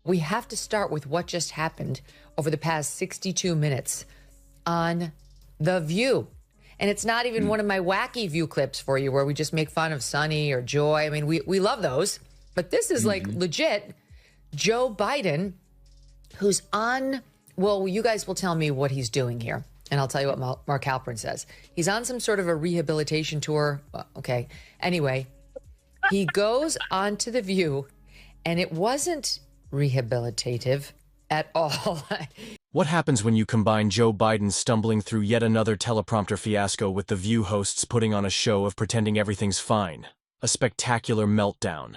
We have to start with what just happened over the past 62 minutes on The View. And it's not even one of my wacky View clips for you where we just make fun of Sunny or Joy. I mean, we love those. But this is like legit Joe Biden, who's on, well, you guys will tell me what he's doing here. And I'll tell you what Mark Halperin says. He's on some sort of a rehabilitation tour. Well, okay. Anyway, he goes on to The View, and it wasn't rehabilitative at all. What happens when you combine Joe Biden stumbling through yet another teleprompter fiasco with The View hosts putting on a show of pretending everything's fine? A spectacular meltdown.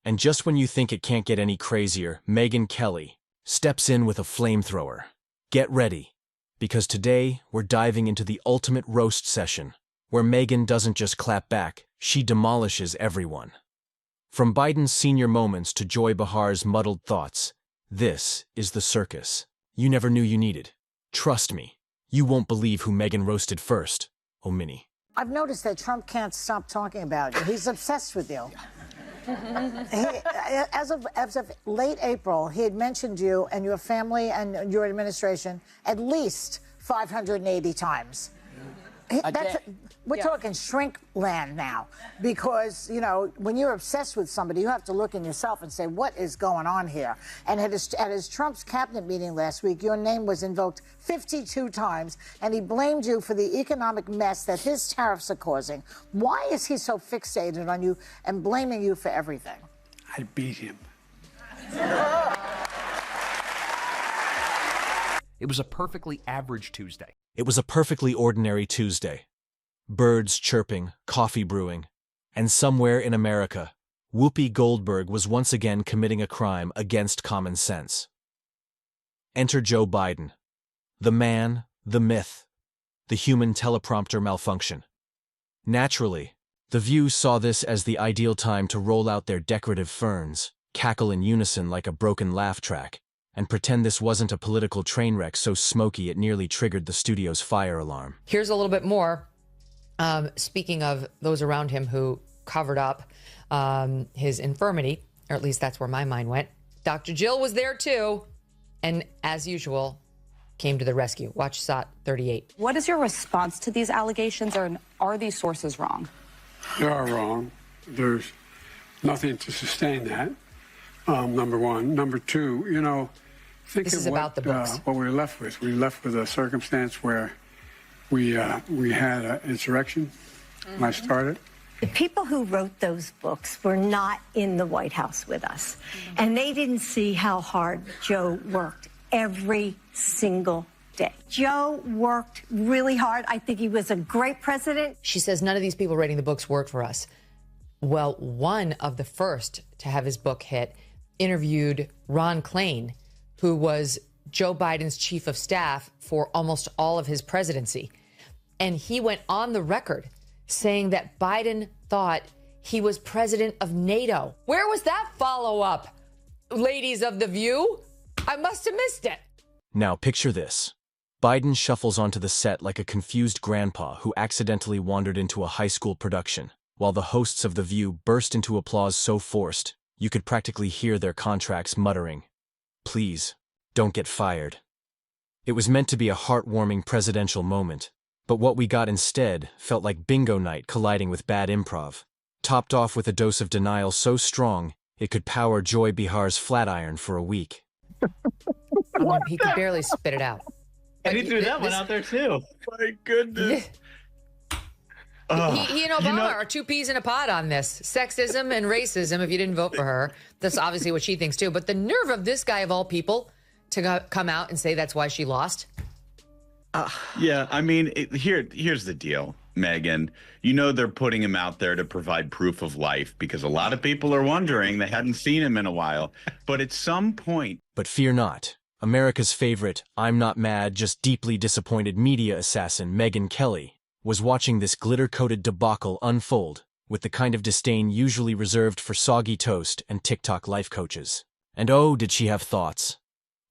And just when you think it can't get any crazier, Megyn Kelly steps in with a flamethrower. Get ready, because today we're diving into the ultimate roast session, where Megyn doesn't just clap back, she demolishes everyone. From Biden's senior moments to Joy Behar's muddled thoughts, this is the circus you never knew you needed. Trust me, you won't believe who Megyn roasted first. Oh, Minnie. I've noticed that Trump can't stop talking about you. He's obsessed with you. As of late April, he had mentioned you and your family and your administration at least 580 times. We're talking shrink land now, because, you know, when you're obsessed with somebody, you have to look in yourself and say, what is going on here? And at his Trump's cabinet meeting last week, your name was invoked 52 times, and he blamed you for the economic mess that his tariffs are causing. Why is he so fixated on you and blaming you for everything? I beat him. It was a perfectly average Tuesday. It was a perfectly ordinary Tuesday. Birds chirping, coffee brewing, and somewhere in America, Whoopi Goldberg was once again committing a crime against common sense. Enter Joe Biden, the man, the myth, the human teleprompter malfunction. Naturally, The View saw this as the ideal time to roll out their decorative ferns, cackle in unison like a broken laugh track, and pretend this wasn't a political train wreck so smoky it nearly triggered the studio's fire alarm. Here's a little bit more. Speaking of those around him who covered up his infirmity, or at least that's where my mind went, Dr. Jill was there too, and as usual, came to the rescue. Watch SOT 38. What is your response to these allegations, or are these sources wrong? They are wrong. There's nothing to sustain that, number one. Number two, you know, think This of is about the books. What we're left with. We're left with a circumstance where we had an insurrection when I started. The people who wrote those books were not in the White House with us, and they didn't see how hard Joe worked every single day. Joe worked really hard. I think he was a great president. She says none of these people writing the books worked for us. Well, one of the first to have his book hit interviewed Ron Klain, who was Joe Biden's chief of staff for almost all of his presidency. And he went on the record saying that Biden thought he was president of NATO. Where was that follow-up, ladies of The View? I must have missed it. Now picture this. Biden shuffles onto the set like a confused grandpa who accidentally wandered into a high school production, while the hosts of The View burst into applause so forced, you could practically hear their contracts muttering, "Please, don't get fired." It was meant to be a heartwarming presidential moment, but what we got instead felt like bingo night colliding with bad improv, topped off with a dose of denial so strong it could power Joy Behar's Flatiron for a week. He could barely spit it out. And he threw that one out there too. My goodness. He and Obama are two peas in a pod on this. Sexism and racism, if you didn't vote for her. That's obviously what she thinks too. But the nerve of this guy of all people to come out and say that's why she lost. Yeah, I mean, here's the deal, Megyn. You know they're putting him out there to provide proof of life because a lot of people are wondering. They hadn't seen him in a while. But at some point... But fear not. America's favorite, I'm not mad, just deeply disappointed media assassin Megyn Kelly was watching this glitter-coated debacle unfold with the kind of disdain usually reserved for soggy toast and TikTok life coaches. And oh, did she have thoughts.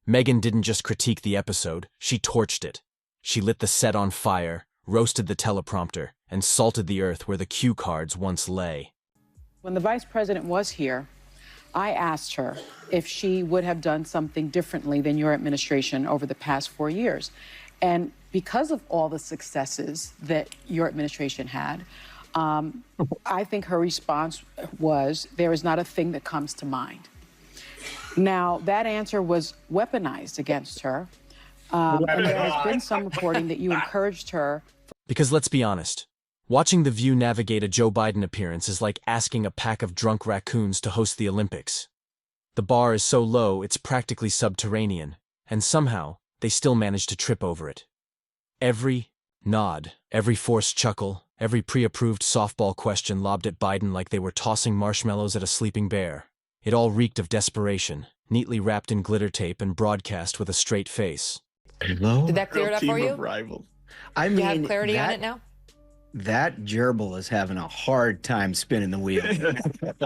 Megyn didn't just critique the episode, she torched it. She lit the set on fire, roasted the teleprompter, and salted the earth where the cue cards once lay. When the vice president was here, I asked her if she would have done something differently than your administration over the past 4 years. And because of all the successes that your administration had, I think her response was, there is not a thing that comes to mind. Now, that answer was weaponized against her. And there has been some reporting that you encouraged her. Because let's be honest, watching The View navigate a Joe Biden appearance is like asking a pack of drunk raccoons to host the Olympics. The bar is so low it's practically subterranean, and somehow they still manage to trip over it. Every nod, every forced chuckle, every pre-approved softball question lobbed at Biden like they were tossing marshmallows at a sleeping bear. It all reeked of desperation, neatly wrapped in glitter tape and broadcast with a straight face. Hello? Did that clear it up for you? I mean, you have clarity on it now? That gerbil is having a hard time spinning the wheel. That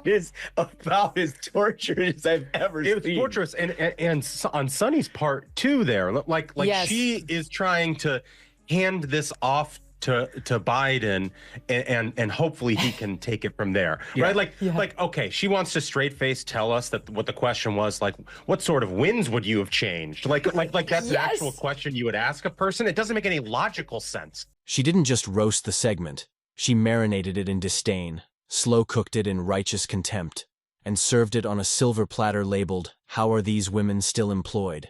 is about as torturous as I've ever seen. It was torturous, and on Sunny's part too. There, like yes. She is trying to hand this off to Biden, and hopefully he can take it from there, right? Like okay, she wants to straight face tell us that what the question was, like what sort of wins would you have changed? Like that's an actual question you would ask a person. It doesn't make any logical sense. She didn't just roast the segment, she marinated it in disdain, slow-cooked it in righteous contempt, and served it on a silver platter labeled, "How are these women still employed?"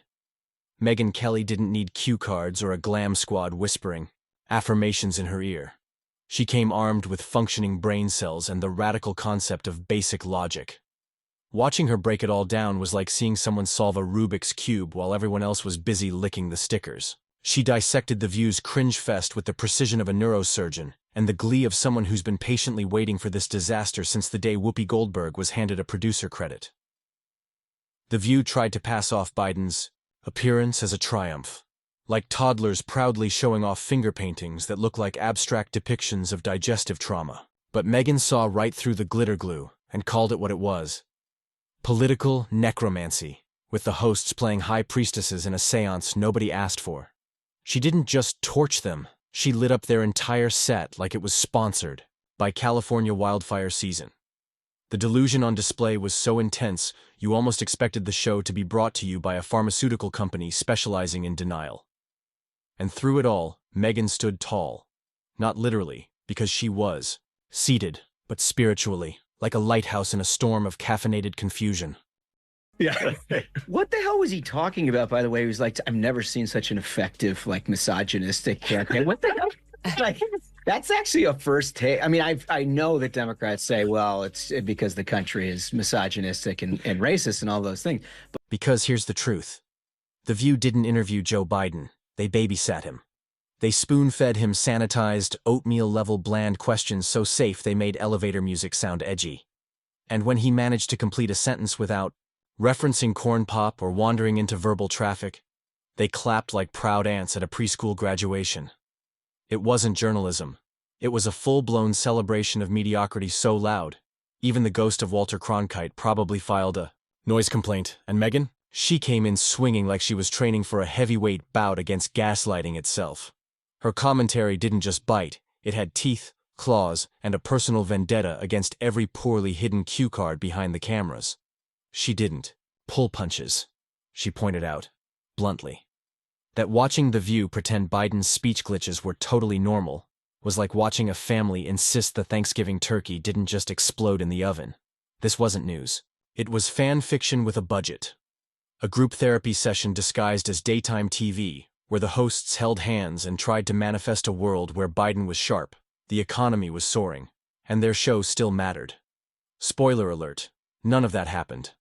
Megyn Kelly didn't need cue cards or a glam squad whispering affirmations in her ear. She came armed with functioning brain cells and the radical concept of basic logic. Watching her break it all down was like seeing someone solve a Rubik's Cube while everyone else was busy licking the stickers. She dissected The View's cringe fest with the precision of a neurosurgeon and the glee of someone who's been patiently waiting for this disaster since the day Whoopi Goldberg was handed a producer credit. The View tried to pass off Biden's appearance as a triumph, like toddlers proudly showing off finger paintings that look like abstract depictions of digestive trauma. But Megyn saw right through the glitter glue and called it what it was: political necromancy, with the hosts playing high priestesses in a seance nobody asked for. She didn't just torch them, she lit up their entire set like it was sponsored by California wildfire season. The delusion on display was so intense, you almost expected the show to be brought to you by a pharmaceutical company specializing in denial. And through it all, Megyn stood tall. Not literally, because she was seated, but spiritually, like a lighthouse in a storm of caffeinated confusion. Yeah. What the hell was he talking about, by the way? He was like, I've never seen such an effective, like, misogynistic campaign. What the hell? Like, that's actually a first take. I mean, I know that Democrats say, well, it's because the country is misogynistic and racist and all those things. But because here's the truth. The View didn't interview Joe Biden. They babysat him. They spoon-fed him sanitized, oatmeal-level bland questions so safe they made elevator music sound edgy. And when he managed to complete a sentence without referencing corn pop or wandering into verbal traffic, they clapped like proud ants at a preschool graduation. It wasn't journalism. It was a full-blown celebration of mediocrity so loud, even the ghost of Walter Cronkite probably filed a noise complaint. And Megyn? She came in swinging like she was training for a heavyweight bout against gaslighting itself. Her commentary didn't just bite, it had teeth, claws, and a personal vendetta against every poorly hidden cue card behind the cameras. She didn't pull punches, she pointed out, bluntly. That watching The View pretend Biden's speech glitches were totally normal was like watching a family insist the Thanksgiving turkey didn't just explode in the oven. This wasn't news. It was fan fiction with a budget. A group therapy session disguised as daytime TV, where the hosts held hands and tried to manifest a world where Biden was sharp, the economy was soaring, and their show still mattered. Spoiler alert, none of that happened.